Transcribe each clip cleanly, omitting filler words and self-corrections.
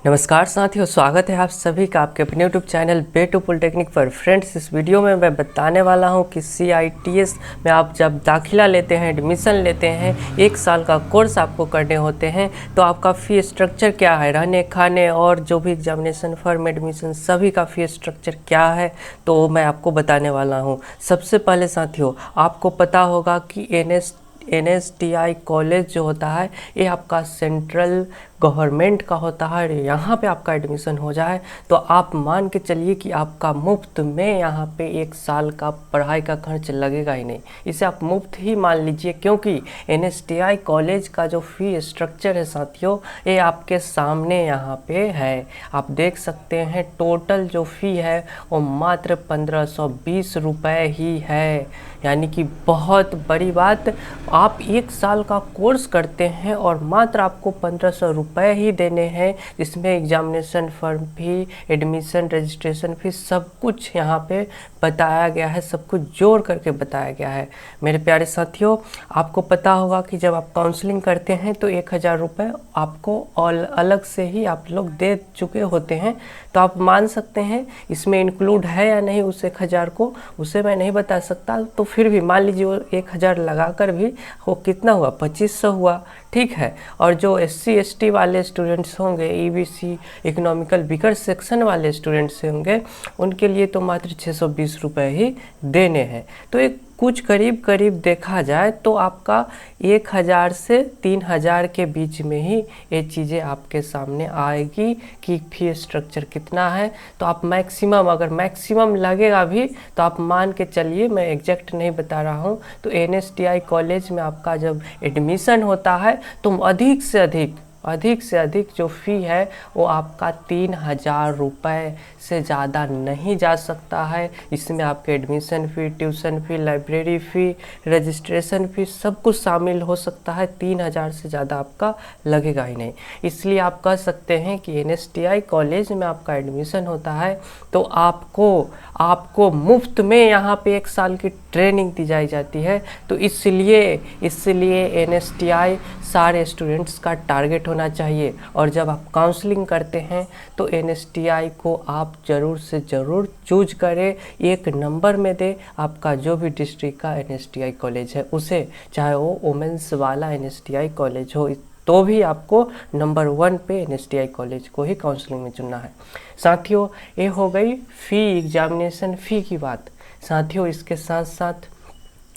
नमस्कार साथियों, स्वागत है आप सभी का आपके अपने यूट्यूब चैनल बेटू पॉलिटेक्निक पर। फ्रेंड्स, इस वीडियो में मैं बताने वाला हूं कि CITS में आप जब दाखिला लेते हैं, एडमिशन लेते हैं, 1 साल का कोर्स आपको करने होते हैं, तो आपका फ़ी स्ट्रक्चर क्या है, रहने खाने और जो भी एग्जामिनेशन फॉर्म एडमिशन सभी का फ़ी स्ट्रक्चर क्या है, तो मैं आपको बताने वाला हूँ। सबसे पहले साथियों, आपको पता होगा कि NSTI कॉलेज जो होता है ये आपका सेंट्रल गवर्नमेंट का होता है। यहाँ पे आपका एडमिशन हो जाए तो आप मान के चलिए कि आपका मुफ्त में यहाँ पे 1 साल का पढ़ाई का खर्च लगेगा ही नहीं। इसे आप मुफ्त ही मान लीजिए, क्योंकि NSTI कॉलेज का जो फ़ी स्ट्रक्चर है साथियों, ये आपके सामने यहाँ पे है। आप देख सकते हैं टोटल जो फ़ी है वो मात्र 1520 रुपये ही है। यानी कि बहुत बड़ी बात, आप 1 साल का कोर्स करते हैं और मात्र आपको 1500 रुपये ही देने हैं, जिसमें examination form fee, admission registration fee सब कुछ यहाँ पे बताया गया है, सब कुछ जोड़ करके बताया गया है। मेरे प्यारे साथियों, आपको पता होगा कि जब आप काउंसलिंग करते हैं तो 1000 रुपये आपको अलग से ही आप लोग दे चुके होते हैं। तो आप मान सकते हैं इसमें इंक्लूड है या नहीं उस 1000 को, उसे मैं नहीं बता सकता। तो फिर भी मान लीजिए वो 1000 लगा कर भी वो कितना हुआ, 2500 हुआ, ठीक है। और जो SC ST वाले स्टूडेंट्स होंगे, EBC इकोनॉमिकल वीकर सेक्शन वाले स्टूडेंट्स होंगे, उनके लिए तो मात्र 620 रुपये ही देने हैं। तो एक कुछ करीब करीब देखा जाए तो आपका 1000 से 3000 के बीच में ही ये चीज़ें आपके सामने आएगी कि फी स्ट्रक्चर कितना है। तो आप मैक्सिमम, अगर मैक्सिमम लगेगा भी तो आप मान के चलिए, मैं एग्जैक्ट नहीं बता रहा हूँ, तो NSTI कॉलेज में आपका जब एडमिशन होता है तो अधिक से अधिक जो फ़ी है वो आपका 3000 रुपये से ज़्यादा नहीं जा सकता है। इसमें आपके admission fee, tuition fee, library fee, registration fee सब कुछ शामिल हो सकता है। 3000 से ज़्यादा आपका लगेगा ही नहीं। इसलिए आप कह सकते हैं कि NSTI कॉलेज में आपका एडमिशन होता है तो आपको मुफ्त में यहाँ पे 1 साल की ट्रेनिंग दी जाती है। तो इसलिए NSTI सारे स्टूडेंट्स का टारगेट होना चाहिए। और जब आप काउंसलिंग करते हैं तो NSTI को आप ज़रूर से ज़रूर चूज करें, 1 नंबर में दे आपका जो भी डिस्ट्रिक्ट का NSTI कॉलेज है उसे, चाहे वो वुमेंस वाला NSTI कॉलेज हो, तो भी आपको नंबर 1 पे NSTI कॉलेज को ही काउंसलिंग में चुनना है। साथियों, ये हो गई फ़ी, एग्जामिनेशन फ़ी की बात। साथियों, इसके साथ साथ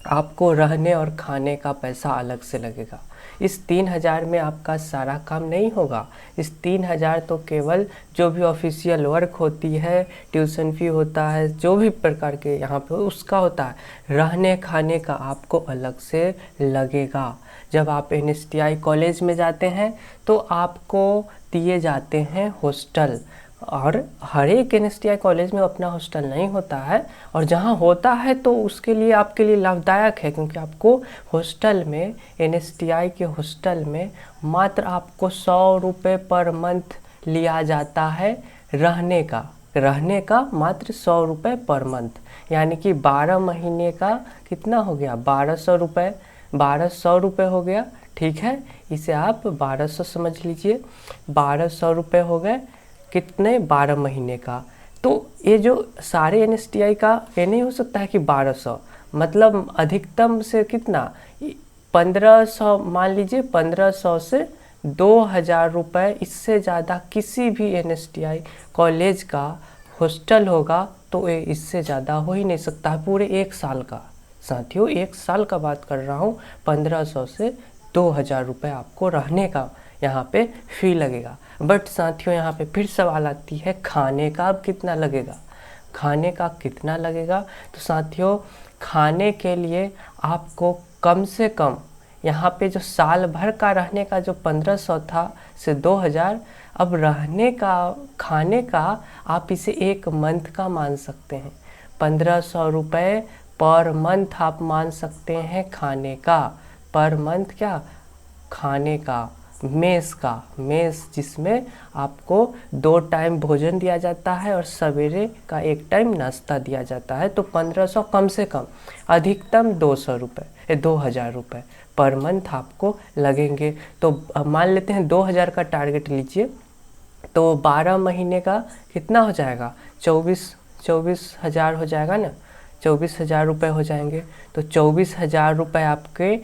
आपको रहने और खाने का पैसा अलग से लगेगा। इस 3000 में आपका सारा काम नहीं होगा। इस 3000 तो केवल जो भी ऑफिशियल वर्क होती है, ट्यूशन फ़ी होता है, जो भी प्रकार के यहाँ पे उसका होता है। रहने खाने का आपको अलग से लगेगा। जब आप NSTI कॉलेज में जाते हैं तो आपको दिए जाते हैं हॉस्टल, और हर एक NSTI कॉलेज में अपना हॉस्टल नहीं होता है, और जहाँ होता है तो उसके लिए आपके लिए लाभदायक है, क्योंकि आपको हॉस्टल में, NSTI के हॉस्टल में मात्र आपको 100 रुपये पर मंथ लिया जाता है रहने का मात्र 100 रुपये पर मंथ। यानी कि 12 महीने का कितना हो गया, 1200 रुपये, 1200 रुपये हो गया, ठीक है। इसे आप 1200 समझ लीजिए, 1200 रुपये हो गए कितने, 12 महीने का। तो ये जो सारे NSTI का ये नहीं हो सकता है कि 1200, मतलब अधिकतम से कितना, 1500 मान लीजिए, 1500 से 2000 रुपये, इससे ज़्यादा किसी भी NSTI कॉलेज का हॉस्टल होगा तो ये इससे ज़्यादा हो ही नहीं सकता है पूरे 1 साल का। साथियों, 1 साल का बात कर रहा हूँ, 1500 से 2000 रुपये आपको रहने का यहाँ पे फ़ी लगेगा। बट साथियों, यहाँ पे फिर सवाल आती है, खाने का अब कितना लगेगा। खाने का कितना लगेगा, तो साथियों खाने के लिए आपको कम से कम यहाँ पे जो साल भर का रहने का जो 1500 था से 2000, अब रहने का, खाने का आप इसे 1 मंथ का मान सकते हैं। 1500 रुपये पर मंथ आप मान सकते हैं खाने का, पर मंथ क्या, खाने का, मेस जिसमें आपको 2 टाइम भोजन दिया जाता है और सवेरे का 1 टाइम नाश्ता दिया जाता है। तो 1500 कम से कम, अधिकतम 2000 रुपये पर मंथ आपको लगेंगे। तो मान लेते हैं 2000 का टारगेट लीजिए, तो 12 महीने का कितना हो जाएगा, 24,000 हो जाएगा ना, 24,000 रुपये हो जाएंगे। तो 24,000 रुपये आपके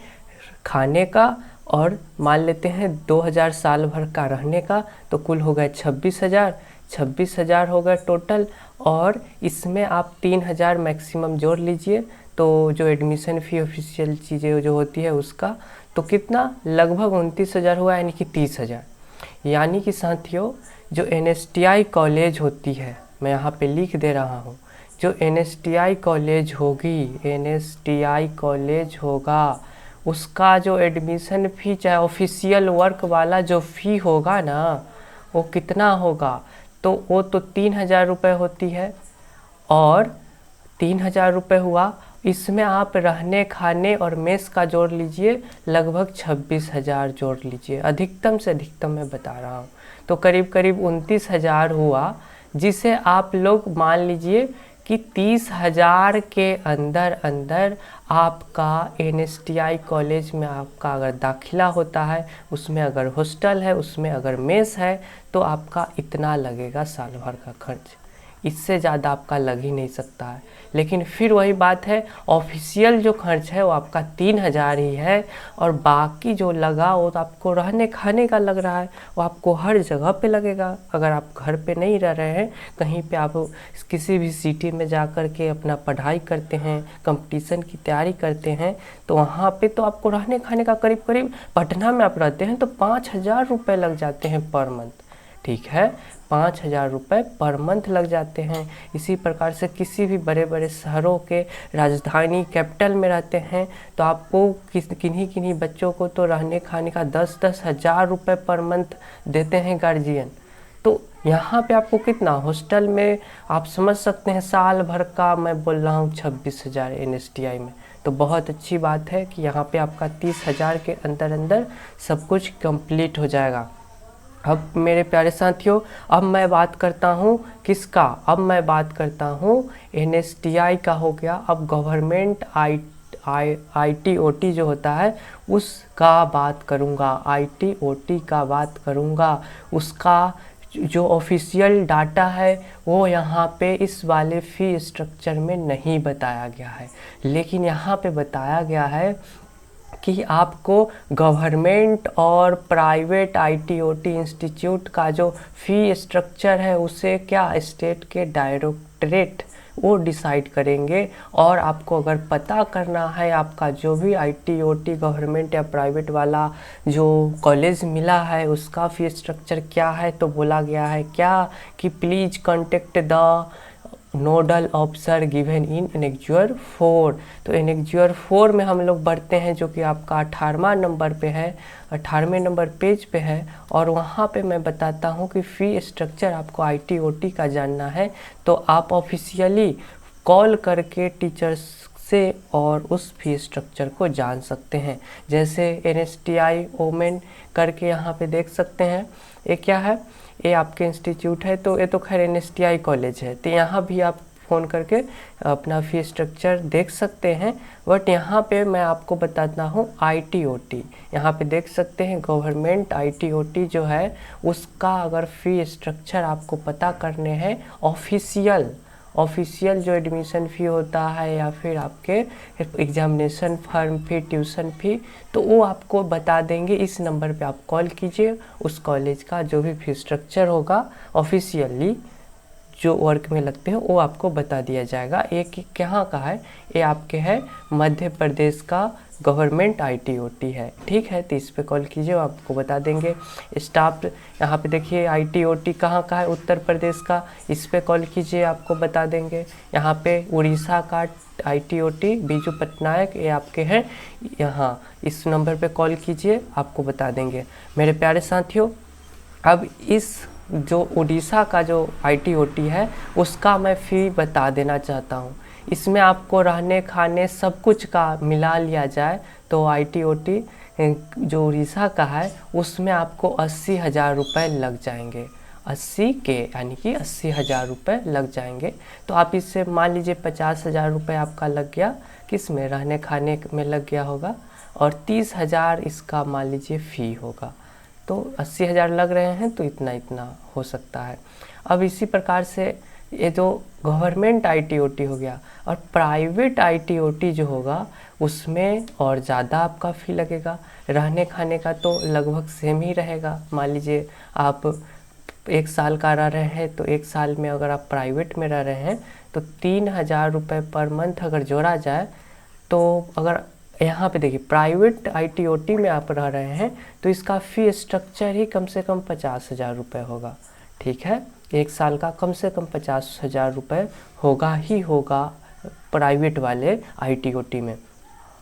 खाने का, और मान लेते हैं 2,000 साल भर का रहने का, तो कुल हो गया 26,000 हो गया टोटल। और इसमें आप 3,000 मैक्सिमम जोड़ लीजिए, तो जो एडमिशन फ़ी ऑफिशियल चीज़ें जो होती है उसका, तो कितना लगभग 29,000 हुआ, यानी कि 30,000। यानी कि साथियों जो NSTI कॉलेज होती है, मैं यहाँ पे लिख दे रहा हूँ, जो NSTI कॉलेज होगी, NSTI कॉलेज होगा, उसका जो एडमिशन फ़ी चाहे ऑफिशियल वर्क वाला जो फ़ी होगा ना, वो कितना होगा, तो वो तो 3,000 रुपये होती है। और 3,000 रुपये हुआ, इसमें आप रहने खाने और मेस का जोड़ लीजिए, लगभग 26,000 जोड़ लीजिए, अधिकतम से अधिकतम मैं बता रहा हूँ। तो करीब करीब 29,000 हुआ, जिसे आप लोग मान लीजिए कि 30,000 के अंदर अंदर आपका NSTI कॉलेज में आपका अगर दाखिला होता है, उसमें अगर हॉस्टल है, उसमें अगर मेस है, तो आपका इतना लगेगा साल भर का खर्च, इससे ज़्यादा आपका लग ही नहीं सकता है। लेकिन फिर वही बात है, ऑफिशियल जो खर्च है वो आपका 3,000 ही है, और बाकी जो लगा वो तो आपको रहने खाने का लग रहा है, वो आपको हर जगह पे लगेगा। अगर आप घर पे नहीं रह रहे हैं, कहीं पे आप किसी भी सिटी में जा कर के अपना पढ़ाई करते हैं, कंपटीशन की तैयारी करते हैं, तो वहाँ पे तो आपको रहने खाने का करीब करीब, पटना में आप रहते हैं तो 5,000 रुपये लग जाते हैं पर मंथ, ठीक है, 5,000 रुपये पर मंथ लग जाते हैं। इसी प्रकार से किसी भी बड़े बड़े शहरों के राजधानी कैपिटल में रहते हैं, तो आपको किन्हीं बच्चों को तो रहने खाने का 10-10 हज़ार रुपये पर मंथ देते हैं गार्जियन। तो यहाँ पे आपको कितना, हॉस्टल में आप समझ सकते हैं साल भर का मैं बोल रहा हूँ 26,000 NSTI में। तो बहुत अच्छी बात है कि यहाँ पे आपका 30,000 के अंदर अंदर सब कुछ कंप्लीट हो जाएगा। अब मेरे प्यारे साथियों, अब मैं बात करता हूँ किसका, अब मैं बात करता हूँ NSTI का हो गया। अब गवर्नमेंट ITOT जो होता है उसका बात करूँगा, ITOT का बात करूँगा। उसका जो ऑफिशियल डाटा है वो यहाँ पे इस वाले फ़ी स्ट्रक्चर में नहीं बताया गया है, लेकिन यहाँ पे बताया गया है कि आपको गवर्नमेंट और प्राइवेट ITOT इंस्टीट्यूट का जो फ़ी स्ट्रक्चर है उसे क्या स्टेट के डायरेक्टरेट वो डिसाइड करेंगे। और आपको अगर पता करना है आपका जो भी ITOT गवर्नमेंट या प्राइवेट वाला जो कॉलेज मिला है उसका फ़ी स्ट्रक्चर क्या है, तो बोला गया है क्या कि please contact the nodal officer given in annexure 4। तो एनेक्चुअर 4 में हम लोग बढ़ते हैं, जो कि आपका 18वां नंबर पे है, 18वें नंबर पेज पे है। और वहाँ पे मैं बताता हूँ कि फ़ी स्ट्रक्चर आपको ITOT का जानना है तो आप ऑफिशियली कॉल करके टीचर्स से और उस फ़ी स्ट्रक्चर को जान सकते हैं। जैसे NSTI ओमेन करके यहाँ पे देख सकते हैं, ये क्या है, ये आपके इंस्टीट्यूट है, तो ये तो खैर NSTI कॉलेज है, तो यहाँ भी आप फ़ोन करके अपना फ़ी स्ट्रक्चर देख सकते हैं। बट यहाँ पे मैं आपको बताता हूँ ITOT, यहाँ पे देख सकते हैं गवर्नमेंट ITOT जो है उसका अगर फ़ी स्ट्रक्चर आपको पता करने हैं, ऑफिशियल जो एडमिशन फ़ी होता है या फिर आपके एग्जामिनेशन फॉर्म फ़ी, ट्यूशन फ़ी, तो वो आपको बता देंगे। इस नंबर पे आप कॉल कीजिए, उस कॉलेज का जो भी फ़ी स्ट्रक्चर होगा ऑफिशियली जो वर्क में लगते हैं वो आपको बता दिया जाएगा। एक कहाँ का है, ये आपके है मध्य प्रदेश का गवर्नमेंट ITOT है, ठीक है, तो इस पे कॉल कीजिए, आपको बता देंगे। स्टाफ यहाँ पे देखिए ITOT कहाँ का है, उत्तर प्रदेश का, इस पे कॉल कीजिए, आपको बता देंगे। यहाँ पे उड़ीसा का ITOT बीजू पटनायक, ये आपके हैं यहाँ, इस नंबर पे कॉल कीजिए, आपको बता देंगे। मेरे प्यारे साथियों, अब इस जो उड़ीसा का जो ITOT है उसका मैं फ़ी बता देना चाहता हूँ। इसमें आपको रहने खाने सब कुछ का मिला लिया जाए तो ITOT जो उड़ीसा का है उसमें आपको 80,000 रुपये लग जाएंगे, 80 के यानी कि 80,000 रुपये लग जाएंगे। तो आप इससे मान लीजिए 50,000 रुपये आपका लग गया, किस में, रहने खाने में लग गया होगा, और 30,000 इसका मान लीजिए फ़ी होगा। तो 80,000 लग रहे हैं तो इतना इतना हो सकता है। अब इसी प्रकार से ये जो गवर्नमेंट ITOT हो गया और प्राइवेट ITOT जो होगा उसमें और ज़्यादा आपका फ़ी लगेगा। रहने खाने का तो लगभग सेम ही रहेगा। मान लीजिए आप 1 साल का रह रहे हैं तो 1 साल में अगर आप प्राइवेट में रह रहे हैं तो 3,000 रुपये पर मंथ अगर जोड़ा जाए तो अगर यहाँ पे देखिए प्राइवेट ITOT में आप रह रहे हैं तो इसका फ़ी स्ट्रक्चर ही कम से कम 50,000 रुपये होगा। ठीक है, 1 साल का कम से कम 50,000 रुपये होगा ही होगा प्राइवेट वाले ITOT में।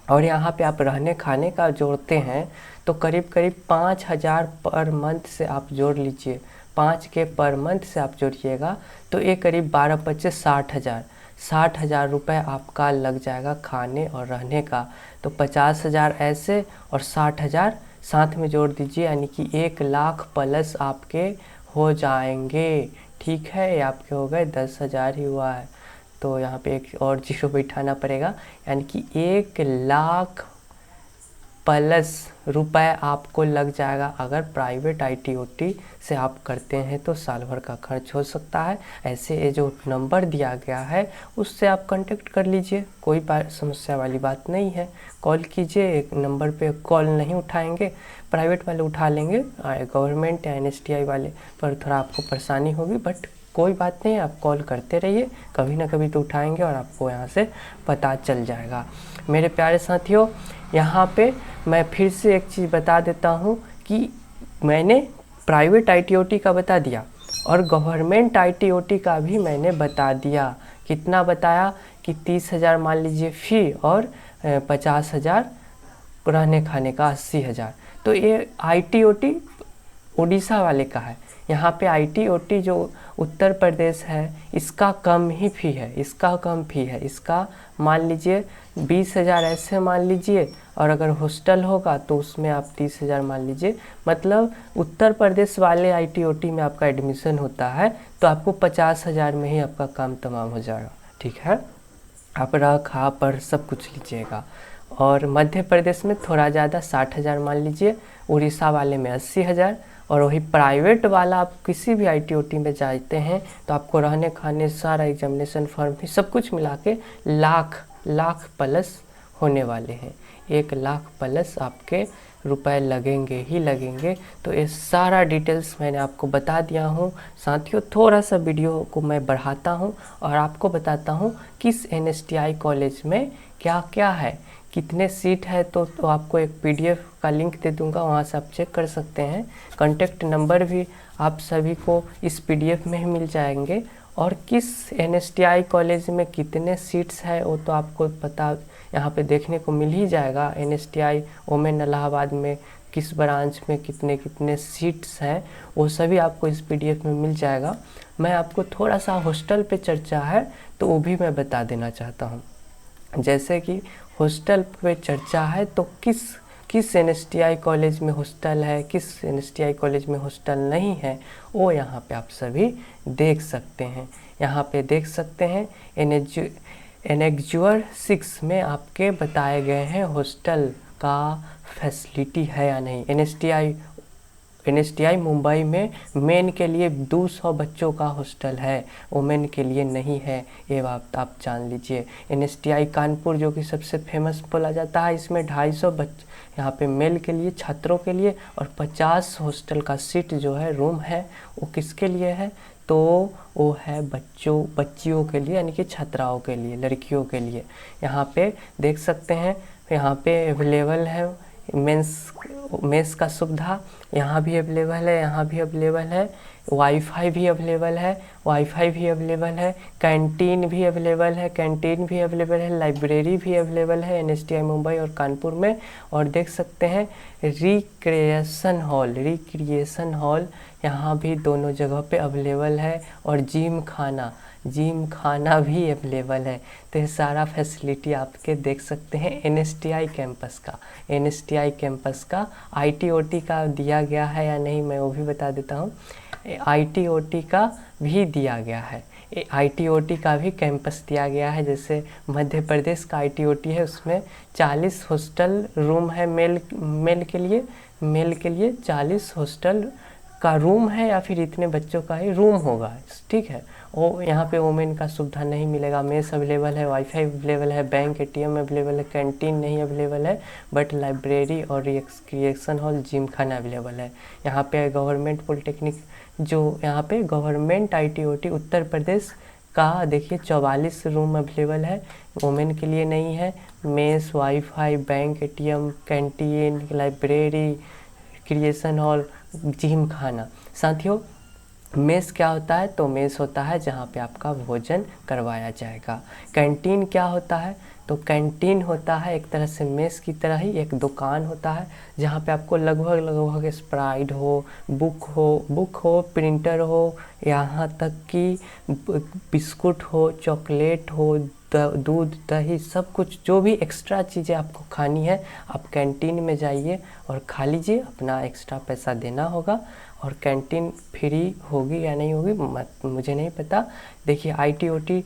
और यहाँ पे आप रहने खाने का जोड़ते हैं तो करीब करीब 5,000 पर मंथ से आप जोड़ लीजिए, 5 के पर मंथ से आप जोड़िएगा तो ये करीब 12-25 60,000 रुपये आपका लग जाएगा खाने और रहने का। तो 50,000 ऐसे और 60,000 साथ में जोड़ दीजिए, यानी कि 1 लाख प्लस आपके हो जाएंगे। ठीक है, ये आपके हो गए 10,000 ही हुआ है तो यहाँ पे एक और जीरो बैठाना पड़ेगा, यानी कि 1 लाख प्लस रुपए आपको लग जाएगा। अगर प्राइवेट ITOT से आप करते हैं तो साल भर का खर्च हो सकता है। ऐसे ये जो नंबर दिया गया है उससे आप कांटेक्ट कर लीजिए, कोई समस्या वाली बात नहीं है। कॉल कीजिए, एक नंबर पे कॉल नहीं उठाएंगे, प्राइवेट वाले उठा लेंगे, गवर्नमेंट या NSTI वाले पर थोड़ा आपको परेशानी होगी, बट कोई बात नहीं, आप कॉल करते रहिए, कभी ना कभी तो उठाएंगे और आपको यहाँ से पता चल जाएगा। मेरे प्यारे साथियों, यहाँ पे मैं फिर से एक चीज़ बता देता हूँ कि मैंने प्राइवेट ITOT का बता दिया और गवर्नमेंट ITOT का भी मैंने बता दिया। कितना बताया कि 30,000 मान लीजिए फ़ी और 50,000 रहने खाने का 80,000। तो ये ITOT उड़ीसा वाले का है। यहाँ पे ITOT जो उत्तर प्रदेश है इसका कम ही फ़ी है, इसका कम फ़ी है। इसका मान लीजिए 20,000 ऐसे मान लीजिए, और अगर हॉस्टल होगा तो उसमें आप 30,000 मान लीजिए। मतलब उत्तर प्रदेश वाले ITOT में आपका एडमिशन होता है तो आपको 50,000 में ही आपका काम तमाम हो जाएगा। ठीक है, आप रह खा पर सब कुछ लीजिएगा। और मध्य प्रदेश में थोड़ा ज़्यादा 60,000 मान लीजिए, उड़ीसा वाले में 80,000। और वही प्राइवेट वाला आप किसी भी ITOT में जाते हैं तो आपको रहने खाने सारा एग्जामिनेशन फॉर्म भी सब कुछ मिला के लाख प्लस होने वाले हैं। 1 लाख प्लस आपके रुपए लगेंगे ही लगेंगे। तो ये सारा डिटेल्स मैंने आपको बता दिया हूँ। साथियों, थोड़ा सा वीडियो को मैं बढ़ाता हूँ और आपको बताता हूँ किस NSTI कॉलेज में क्या क्या है, कितने सीट है। तो आपको एक PDF का लिंक दे दूंगा, वहाँ से आप चेक कर सकते हैं। कॉन्टेक्ट नंबर भी आप सभी को इस PDF में ही मिल जाएंगे। और किस NSTI कॉलेज में कितने सीट्स है वो तो आपको पता यहाँ पे देखने को मिल ही जाएगा। NSTI ओमेन इलाहाबाद में किस ब्रांच में कितने कितने सीट्स हैं वो सभी आपको इस PDF में मिल जाएगा। मैं आपको थोड़ा सा हॉस्टल पे चर्चा है तो वो भी मैं बता देना चाहता हूँ। जैसे कि हॉस्टल पे चर्चा है तो किस NSTI कॉलेज में हॉस्टल है, किस NSTI कॉलेज में हॉस्टल नहीं है, वो यहाँ पे आप सभी देख सकते हैं। यहाँ पे देख सकते हैं एनेक्जुअर 6 में आपके बताए गए हैं हॉस्टल का फैसिलिटी है या नहीं। NSTI मुंबई में मेन के लिए 200 बच्चों का हॉस्टल है, वोमेन के लिए नहीं है, ये बात आप जान लीजिए। NSTI कानपुर जो कि सबसे फेमस बोला जाता है, इसमें 250 बच्चे यहाँ पे मेल के लिए छात्रों के लिए और 50 हॉस्टल का सीट जो है रूम है वो किसके लिए है, तो वो है बच्चियों के लिए, यानी कि छात्राओं के लिए, लड़कियों के लिए। यहाँ पे देख सकते हैं, यहाँ पे अवेलेबल है मेंस का सुविधा, यहाँ भी अवेलेबल है, यहाँ भी अवेलेबल है, वाईफाई भी अवेलेबल है, कैंटीन भी अवेलेबल है, लाइब्रेरी भी अवेलेबल है NSTI मुंबई और कानपुर में। और देख सकते हैं रिक्रिएशन हॉल यहाँ भी दोनों जगह पे अवेलेबल है। और जिम खाना भी अवेलेबल है। तो ये सारा फैसिलिटी आपके देख सकते हैं NSTI कैंपस का। ITOT का दिया गया है या नहीं मैं वो भी बता देता हूँ। ITOT का भी दिया गया है, ITOT का भी कैंपस दिया गया है। जैसे मध्य प्रदेश का ITOT है, उसमें 40 हॉस्टल रूम है मेल के लिए, मेल के लिए 40 हॉस्टल का रूम है या फिर इतने बच्चों का ही रूम होगा, ठीक है। वो यहाँ पे वोमेन का सुविधा नहीं मिलेगा। मेस अवेलेबल है, वाईफाई अवेलेबल है, बैंक एटीएम अवेलेबल है, कैंटीन नहीं अवेलेबल है, बट लाइब्रेरी और रिक्रिएशन हॉल, जिम खाना अवेलेबल है। यहाँ पे गवर्नमेंट पॉलिटेक्निक, जो यहाँ पे गवर्नमेंट ITOT उत्तर प्रदेश का देखिए 44 रूम अवेलेबल है, वोमेन के लिए नहीं है। Mess, wifi, bank ATM, canteen, library, creation hall, gym खाना। साथियों, मेस क्या होता है? तो मेस होता है जहाँ पे आपका भोजन करवाया जाएगा। कैंटीन क्या होता है? तो कैंटीन होता है एक तरह से मेस की तरह ही एक दुकान होता है, जहाँ पे आपको लगभग स्प्राइट हो, बुक हो, प्रिंटर हो, यहाँ तक कि बिस्कुट हो, चॉकलेट हो, दूध, दही, सब कुछ जो भी एक्स्ट्रा चीज़ें आपको खानी है, आप कैंटीन में जाइए और खा लीजिए। अपना एक्स्ट्रा पैसा देना होगा। और कैंटीन फ्री होगी या नहीं होगी मुझे नहीं पता। देखिए ITOT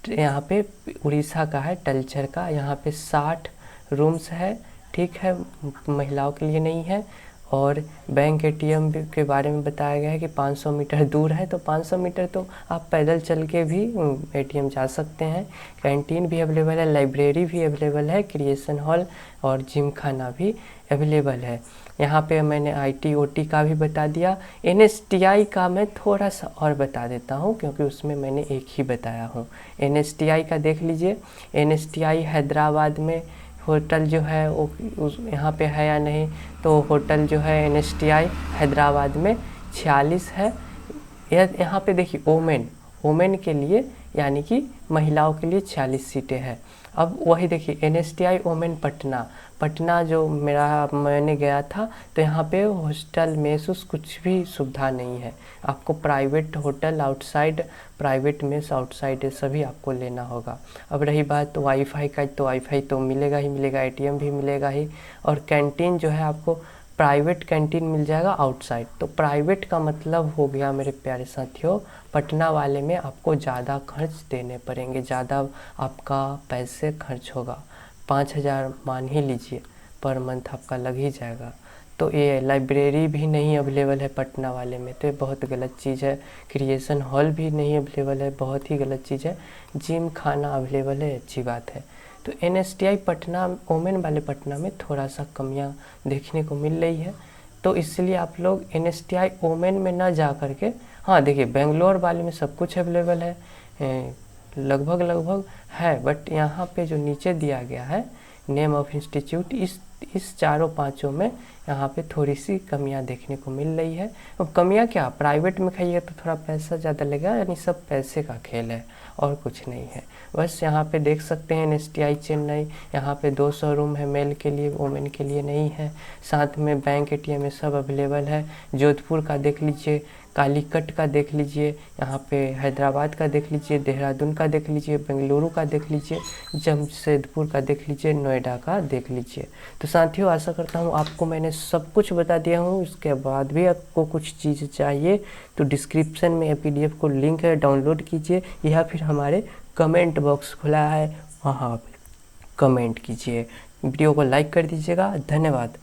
यहाँ पे उड़ीसा का है, तलचर का। यहाँ पे 60 रूम्स है, ठीक है, महिलाओं के लिए नहीं है। और बैंक ATM के बारे में बताया गया है कि 500 मीटर दूर है, तो 500 मीटर तो आप पैदल चल के भी ATM जा सकते हैं। कैंटीन भी अवेलेबल है, लाइब्रेरी भी अवेलेबल है, क्रिएशन हॉल और जिम खाना भी अवेलेबल है। यहाँ पे मैंने ITOT का भी बता दिया। NSTI का मैं थोड़ा सा और बता देता हूँ, क्योंकि उसमें मैंने एक ही बताया हूँ। NSTI का देख लीजिए। NSTI हैदराबाद में होटल जो है वो यहाँ पे है या नहीं, तो होटल जो है NSTI हैदराबाद में 46 है। यहाँ पे देखिए वोमेन के लिए यानी कि महिलाओं के लिए 46 सीटें हैं। अब वही देखिए NSTI वोमेन पटना जो मैंने गया था, तो यहाँ पे हॉस्टल मेस कुछ भी सुविधा नहीं है। आपको private hotel outside, private mess outside सभी आपको लेना होगा। अब रही बात वाईफाई का, तो वाईफाई तो मिलेगा ही मिलेगा, ATM भी मिलेगा ही। और कैंटीन जो है आपको प्राइवेट कैंटीन मिल जाएगा आउटसाइड। तो प्राइवेट का मतलब हो गया मेरे प्यारे साथियों, पटना वाले में आपको ज़्यादा खर्च देने पड़ेंगे, ज़्यादा आपका पैसे खर्च होगा। 5,000 मान ही लीजिए पर मंथ आपका लग ही जाएगा। तो ये लाइब्रेरी भी नहीं अवेलेबल है पटना वाले में, तो ये बहुत गलत चीज़ है। क्रिएशन हॉल भी नहीं अवेलेबल है, बहुत ही गलत चीज़ है। जिम खाना अवेलेबल है, अच्छी बात है। तो NSTI पटना, वोमेन वाले पटना में थोड़ा सा कमियां देखने को मिल रही है। तो इसलिए आप लोग NSTI वोमेन में ना जा करके, हाँ देखिए बेंगलोर वाले में सब कुछ अवेलेबल है, लगभग है। बट यहाँ पे जो नीचे दिया गया है नेम ऑफ इंस्टीट्यूट, इस चारों पांचों में यहाँ पे थोड़ी सी कमियां देखने को मिल रही है। अब कमियां क्या, प्राइवेट में खाइएगा तो थोड़ा पैसा ज़्यादा लगेगा, यानी सब पैसे का खेल है और कुछ नहीं है। बस यहाँ पे देख सकते हैं NSTI चेन्नई, यहाँ पे 200 रूम है, मेल के लिए, वोमेन के लिए नहीं है। साथ में बैंक ATM में सब अवेलेबल है। जोधपुर का देख लीजिए, कालीकट का देख लीजिए, यहाँ पे हैदराबाद का देख लीजिए, देहरादून का देख लीजिए, बेंगलुरु का देख लीजिए, जमशेदपुर का देख लीजिए, नोएडा का देख लीजिए। तो साथियों आशा करता हूँ आपको मैंने सब कुछ बता दिया हूँ। इसके बाद भी आपको कुछ चीज़ चाहिए तो डिस्क्रिप्शन में PDF को लिंक है, डाउनलोड कीजिए, या फिर हमारे कमेंट बॉक्स खुला है, वहाँ पे कमेंट कीजिए। वीडियो को लाइक कर दीजिएगा। धन्यवाद।